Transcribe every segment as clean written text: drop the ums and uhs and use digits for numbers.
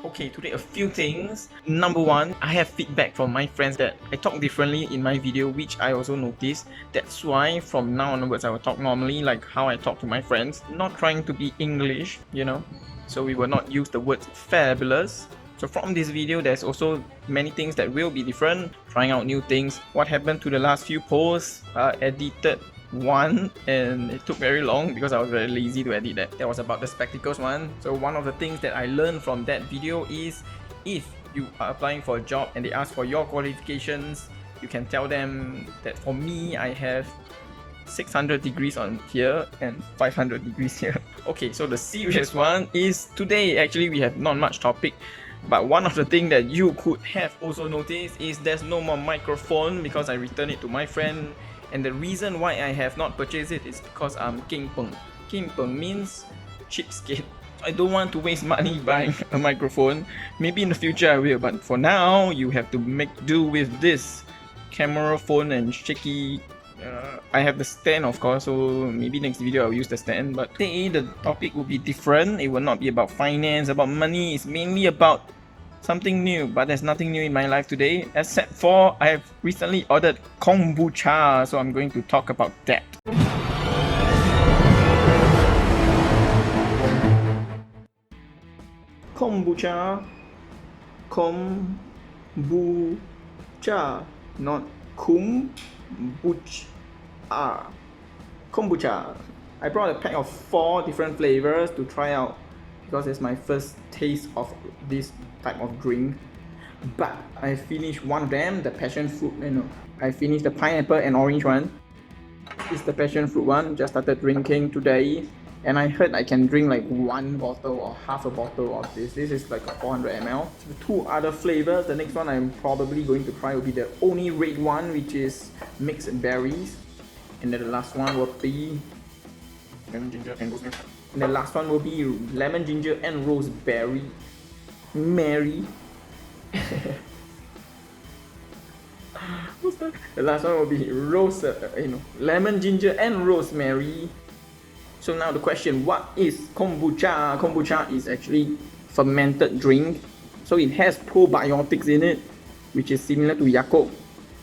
Okay, today a few things. Number one, I have feedback from my friends that I talk differently in my video, which I also noticed. That's why from now onwards I will talk normally, like how I talk to my friends, not trying to be English, you know. So we will not use the word fabulous. So from this video, there's also many things that will be different, trying out new things. What happened to the last few posts, edited one, and it took very long because I was very lazy to edit that. That was about the spectacles one. So one of the things that I learned from that video is if you are applying for a job and they ask for your qualifications, you can tell them that for me, I have 600 degrees on here and 500 degrees here. Okay, so the serious one is today actually we have not much topic, but one of the things that you could have also noticed is there's no more microphone because I returned it to my friend, and the reason why I have not purchased it is because I'm king peng. King peng means cheapskate. I don't want to waste money buying a microphone. Maybe in the future I will, but for now you have to make do with this camera phone and shaky. I have the stand of course, so maybe next video I'll use the stand, but today the topic will be different. It will not be about finance, about money. It's mainly about something new, but there's nothing new in my life today except for I have recently ordered kombucha, so I'm going to talk about that. Kombucha, kombucha, not kombucha. Kombucha. I brought a pack of 4 different flavors to try out because it's my first taste of this type of drink. But I finished one of them, the passion fruit. I finished the pineapple and orange one. This is the passion fruit one. Just started drinking today, and I heard I can drink like 1 bottle or half a bottle of this. This is like a 400 ml. The 2 other flavors. The next one I'm probably going to try will be the only red one, which is mixed berries. And then the last one will be lemon ginger and rosemary. And the last one will be lemon ginger and rosemary. Mary. The last one will be lemon ginger and rosemary. So now the question, what is kombucha? Kombucha is actually fermented drink. So it has probiotics in it, which is similar to Yakult.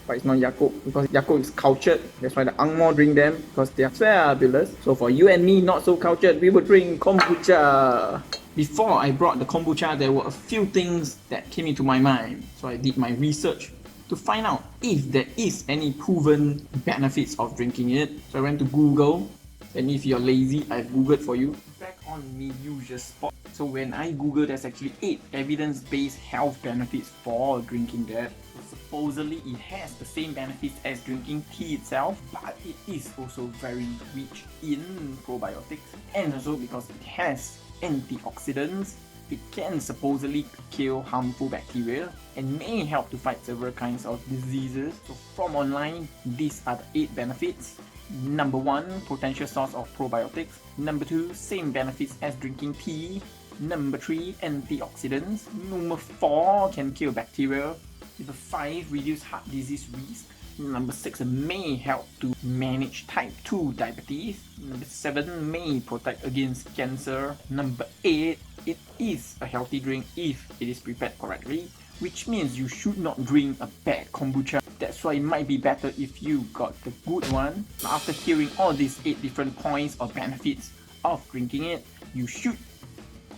But it's not Yakult because Yakult is cultured. That's why the Angmo drink them because they are fabulous. So for you and me, not so cultured, we would drink kombucha. Before I brought the kombucha, there were a few things that came into my mind. So I did my research to find out if there is any proven benefits of drinking it. So I went to Google, and if you're lazy, I've Googled for you. Back on me usual spot. So when I Google, there's actually 8 evidence-based health benefits for drinking that. So supposedly it has the same benefits as drinking tea itself, but it is also very rich in probiotics, and also because it has antioxidants, it can supposedly kill harmful bacteria and may help to fight several kinds of diseases. So from online, these are the 8 benefits. Number 1, potential source of probiotics. Number 2, same benefits as drinking tea. Number 3, antioxidants. Number 4, can kill bacteria. Number 5, reduce heart disease risk. Number 6, may help to manage type 2 diabetes. Number 7, may protect against cancer. Number 8, it is a healthy drink if it is prepared correctly, which means you should not drink a bad kombucha. That's why it might be better if you got the good one. After hearing all these 8 different points or benefits of drinking it, you should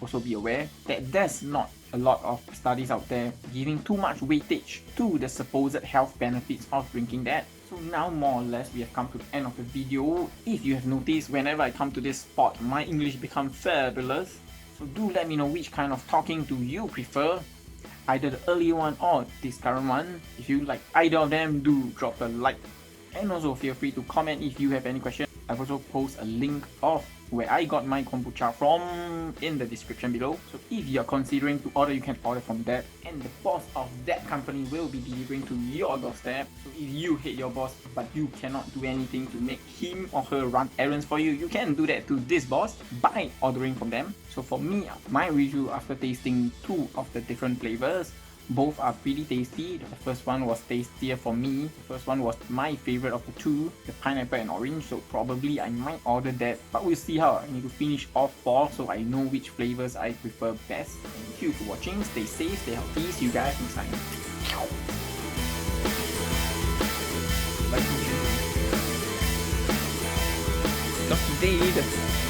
also be aware that there's not a lot of studies out there giving too much weightage to the supposed health benefits of drinking that. So now more or less we have come to the end of the video. If you have noticed, whenever I come to this spot, my English becomes fabulous. So do let me know which kind of talking do you prefer, either the earlier one or this current one. If you like either of them, do drop a like, and also feel free to comment if you have any questions. I've also posted a link of where I got my kombucha from in the description below. So if you're considering to order, you can order from that, and the boss of that company will be delivering to your doorstep. So if you hate your boss but you cannot do anything to make him or her run errands for you, you can do that to this boss by ordering from them. So for me, my review after tasting 2 of the different flavors Both are pretty tasty. The first one was tastier for me. The first one was my favorite of the two, the pineapple and orange, so probably I might order that. But we'll see how. I need to finish off 4 so I know which flavors I prefer best. Thank you for watching. Stay safe, stay healthy. See you guys next time. Not today.